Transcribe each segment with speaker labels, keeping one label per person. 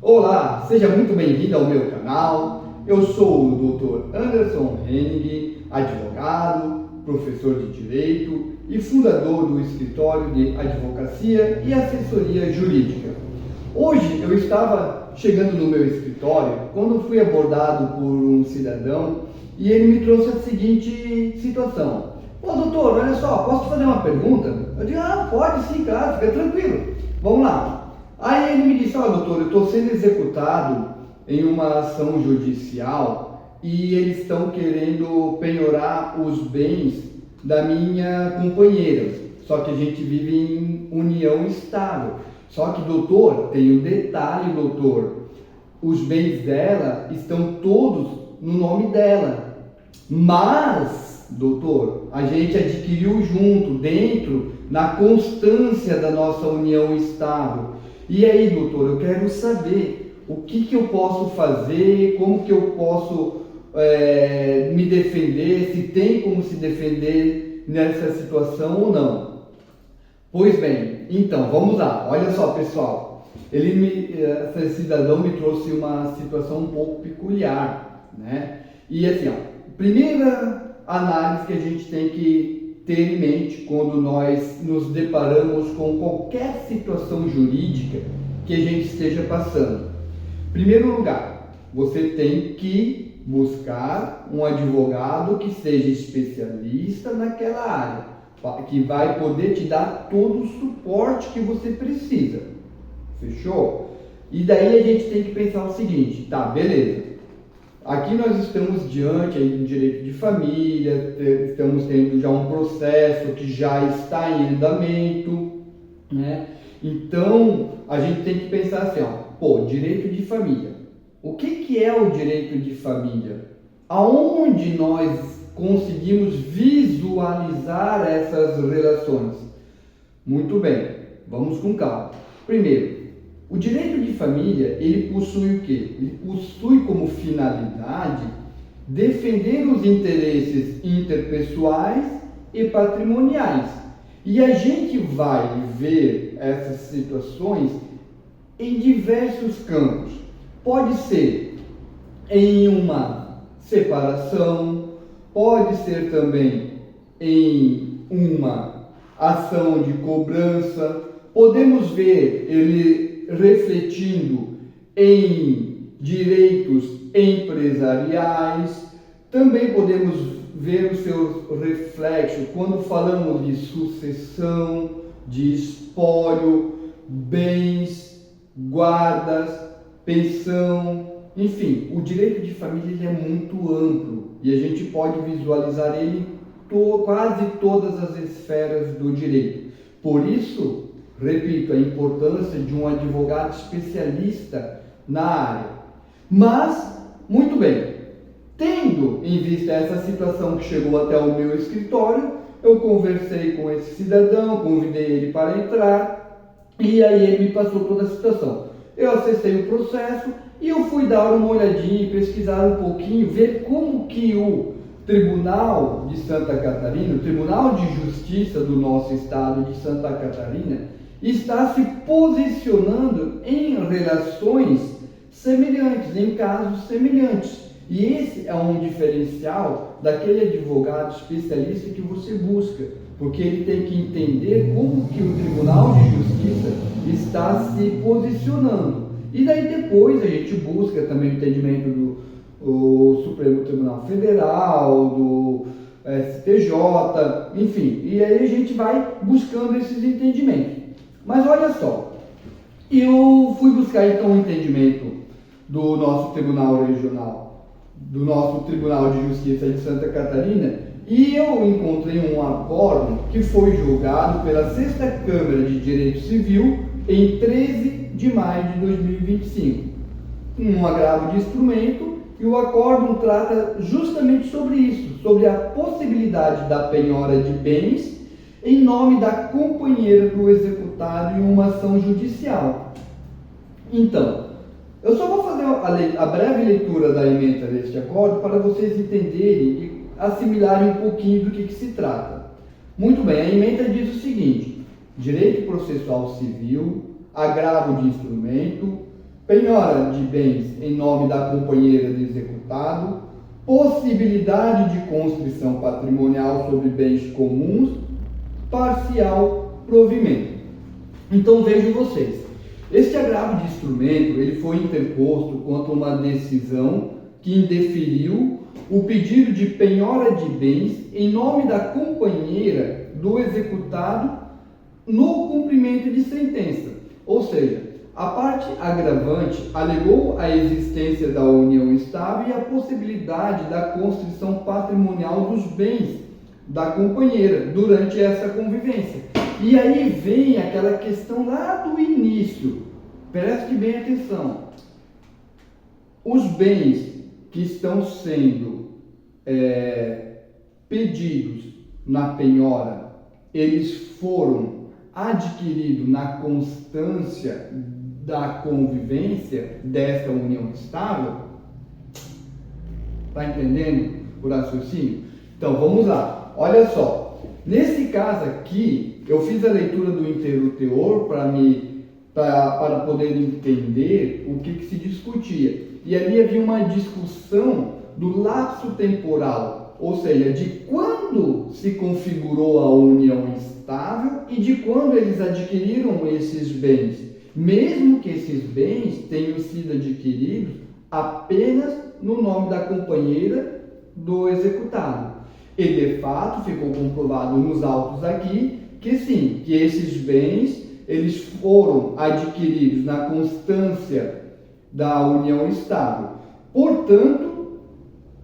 Speaker 1: Olá, seja muito bem-vindo ao meu canal. Eu sou o Dr. Anderson Henning, advogado, professor de Direito e fundador do escritório de advocacia e assessoria jurídica. Hoje eu estava chegando no meu escritório quando fui abordado por um cidadão e ele me trouxe a seguinte situação. Pô, doutor, olha só, posso te fazer uma pergunta? Eu digo, pode sim, claro, fica tranquilo. Vamos lá. Aí ele me disse, doutor, eu estou sendo executado em uma ação judicial e eles estão querendo penhorar os bens da minha companheira. Só que a gente vive em união estável. Só que, doutor, tem um detalhe, doutor. Os bens dela estão todos no nome dela. Mas, doutor, a gente adquiriu junto, dentro, na constância da nossa união estável. E aí, doutor, eu quero saber o que eu posso fazer, como que eu posso me defender, se tem como se defender nessa situação ou não. Pois bem, então, vamos lá. Olha só, pessoal, esse cidadão me trouxe uma situação um pouco peculiar, né? E assim, primeira análise que a gente tem que ter em mente quando nós nos deparamos com qualquer situação jurídica que a gente esteja passando. Em primeiro lugar, você tem que buscar um advogado que seja especialista naquela área, que vai poder te dar todo o suporte que você precisa. Fechou? E daí a gente tem que pensar o seguinte, tá, beleza. Aqui nós estamos diante aí do direito de família, estamos tendo já um processo que já está em andamento, né? Então, a gente tem que pensar assim, direito de família. O que é o direito de família? Aonde nós conseguimos visualizar essas relações? Muito bem, vamos com calma. Primeiro, o direito de família, ele possui o quê? Ele possui como finalidade defender os interesses interpessoais e patrimoniais. E a gente vai ver essas situações em diversos campos. Pode ser em uma separação, pode ser também em uma ação de cobrança. Podemos ver ele refletindo em direitos empresariais. Também podemos ver o seu reflexo quando falamos de sucessão, de espólio, bens, guardas, pensão, enfim, o direito de família ele é muito amplo e a gente pode visualizar ele em quase todas as esferas do direito. Por isso, repito, a importância de um advogado especialista na área. Mas, muito bem, tendo em vista essa situação que chegou até o meu escritório, eu conversei com esse cidadão, convidei ele para entrar e aí ele me passou toda a situação. Eu acessei o processo e eu fui dar uma olhadinha, pesquisar um pouquinho, ver como que o Tribunal de Santa Catarina, o Tribunal de Justiça do nosso estado de Santa Catarina, está se posicionando em relações semelhantes, em casos semelhantes. E esse é um diferencial daquele advogado especialista que você busca, porque ele tem que entender como que o Tribunal de Justiça está se posicionando. E daí depois a gente busca também o entendimento do Supremo Tribunal Federal, do STJ, enfim, e aí a gente vai buscando esses entendimentos. Mas olha só, eu fui buscar então o entendimento do nosso Tribunal Regional, do nosso Tribunal de Justiça de Santa Catarina, e eu encontrei um acórdão que foi julgado pela 6ª Câmara de Direito Civil em 13 de maio de 2025. Um agravo de instrumento, e o acórdão trata justamente sobre isso, sobre a possibilidade da penhora de bens em nome da companheira do executado em uma ação judicial. Então, eu só vou fazer a breve leitura da ementa deste acordo para vocês entenderem e assimilarem um pouquinho do que se trata. Muito bem, a ementa diz o seguinte: direito processual civil, agravo de instrumento, penhora de bens em nome da companheira do executado, possibilidade de constrição patrimonial sobre bens comuns, parcial provimento. Então vejam vocês, este agravo de instrumento ele foi interposto contra uma decisão que indeferiu o pedido de penhora de bens em nome da companheira do executado no cumprimento de sentença. Ou seja, a parte agravante alegou a existência da união estável e a possibilidade da constrição patrimonial dos bens da companheira durante essa convivência. E aí vem aquela questão lá do início. Preste bem atenção. Os bens que estão sendo pedidos na penhora, eles foram adquiridos na constância da convivência desta união estável? Está entendendo o raciocínio? Então vamos lá, olha só. Nesse caso aqui, eu fiz a leitura do inteiro teor para poder entender o que se discutia. E ali havia uma discussão do lapso temporal, ou seja, de quando se configurou a união estável e de quando eles adquiriram esses bens, mesmo que esses bens tenham sido adquiridos apenas no nome da companheira do executado. E de fato ficou comprovado nos autos aqui que sim, que esses bens eles foram adquiridos na constância da união estável. Portanto,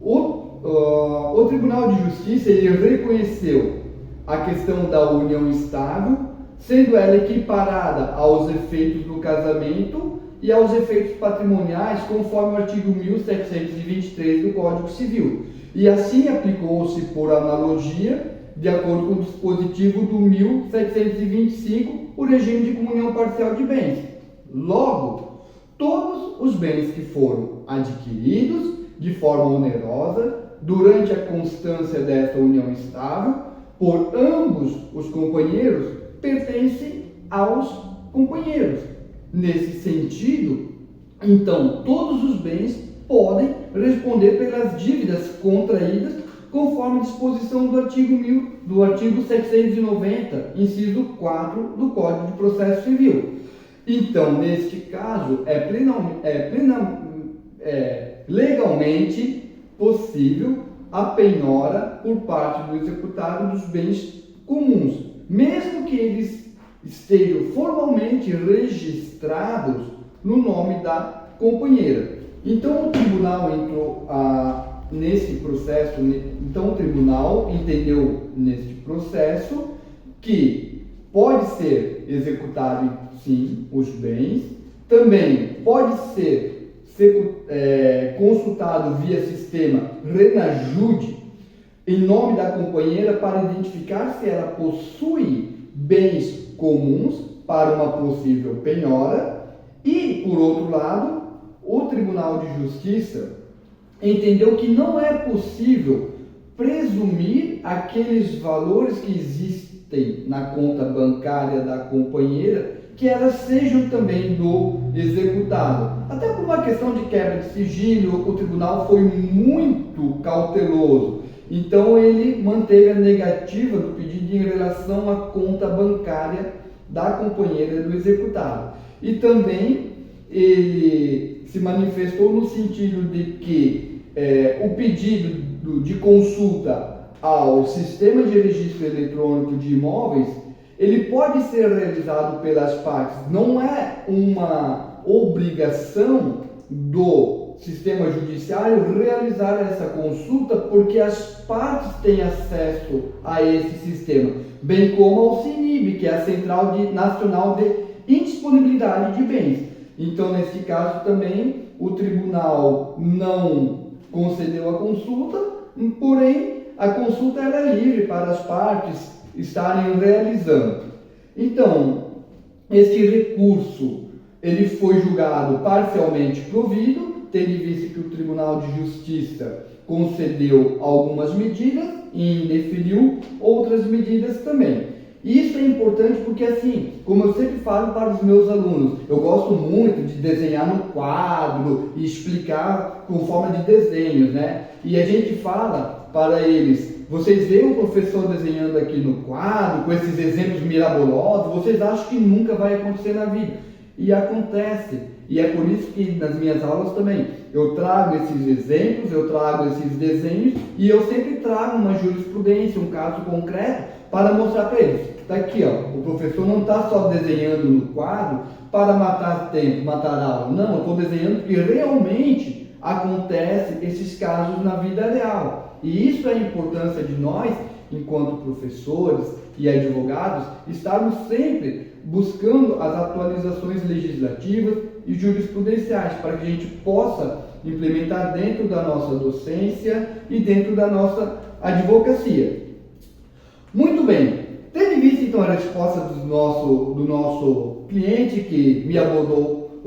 Speaker 1: o Tribunal de Justiça ele reconheceu a questão da união estável, sendo ela equiparada aos efeitos do casamento e aos efeitos patrimoniais, conforme o artigo 1723 do Código Civil. E assim aplicou-se por analogia, de acordo com o dispositivo do 1725, o regime de comunhão parcial de bens. Logo, todos os bens que foram adquiridos de forma onerosa durante a constância desta união estável por ambos os companheiros pertencem aos companheiros. Nesse sentido, então, todos os bens podem responder pelas dívidas contraídas conforme disposição do artigo 790, inciso 4 do Código de Processo Civil. Então, neste caso, legalmente possível a penhora por parte do executado dos bens comuns, mesmo que eles estejam formalmente registrados no nome da companheira. Então, o tribunal entrou nesse processo, então o tribunal entendeu neste processo que pode ser executado sim os bens, também pode ser consultado via sistema Renajude em nome da companheira para identificar se ela possui bens comuns para uma possível penhora e, por outro lado, o Tribunal de Justiça entendeu que não é possível presumir aqueles valores que existem na conta bancária da companheira que elas sejam também do executado. Até por uma questão de quebra de sigilo, o tribunal foi muito cauteloso. Então ele manteve a negativa do pedido em relação à conta bancária da companheira do executado. E também ele se manifestou no sentido de que o pedido de consulta ao sistema de registro eletrônico de imóveis, ele pode ser realizado pelas partes, não é uma obrigação do sistema judiciário realizar essa consulta, porque as partes têm acesso a esse sistema, bem como ao CINIB, que é a Central Nacional de Indisponibilidade de Bens. Então, nesse caso também, o tribunal não concedeu a consulta, porém, a consulta era livre para as partes estarem realizando. Então, este recurso ele foi julgado parcialmente provido, tendo em vista que o Tribunal de Justiça concedeu algumas medidas e indeferiu outras medidas também. E isso é importante porque, assim, como eu sempre falo para os meus alunos, eu gosto muito de desenhar no quadro e explicar com forma de desenhos, né? E a gente fala para eles: vocês veem o professor desenhando aqui no quadro, com esses exemplos mirabolosos, vocês acham que nunca vai acontecer na vida. E acontece. E é por isso que nas minhas aulas também eu trago esses exemplos, eu trago esses desenhos e eu sempre trago uma jurisprudência, um caso concreto para mostrar para eles. Está aqui, ó, o professor não está só desenhando no quadro para matar tempo, matar aula. Não, eu estou desenhando porque realmente acontece esses casos na vida real. E isso é a importância de nós, enquanto professores e advogados, estarmos sempre buscando as atualizações legislativas e jurisprudenciais para que a gente possa implementar dentro da nossa docência e dentro da nossa advocacia. Muito bem, tendo visto então a resposta do nosso cliente que me abordou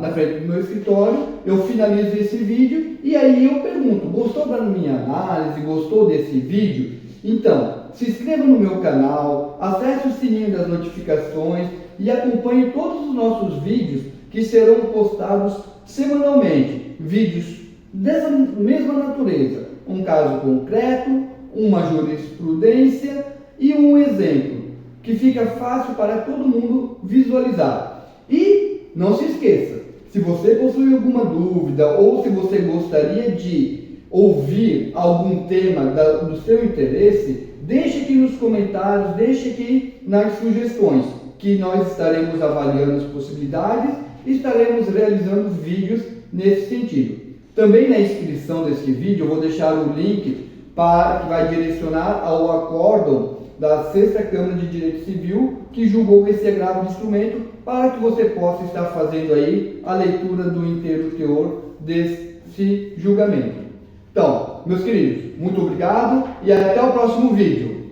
Speaker 1: na frente do meu escritório, eu finalizo esse vídeo e aí eu pergunto: gostou da minha análise? Gostou desse vídeo? Então, se inscreva no meu canal, acesse o sininho das notificações e acompanhe todos os nossos vídeos que serão postados semanalmente. Vídeos dessa mesma natureza, um caso concreto, uma jurisprudência e um exemplo, que fica fácil para todo mundo visualizar. E não se esqueça, se você possui alguma dúvida ou se você gostaria de ouvir algum tema do seu interesse, deixe aqui nos comentários, deixe aqui nas sugestões, que nós estaremos avaliando as possibilidades e estaremos realizando vídeos nesse sentido. Também na descrição desse vídeo eu vou deixar o link que vai direcionar ao acórdão da 6ª Câmara de Direito Civil, que julgou esse agravo de instrumento, para que você possa estar fazendo aí a leitura do inteiro teor desse julgamento. Então, meus queridos, muito obrigado e até o próximo vídeo.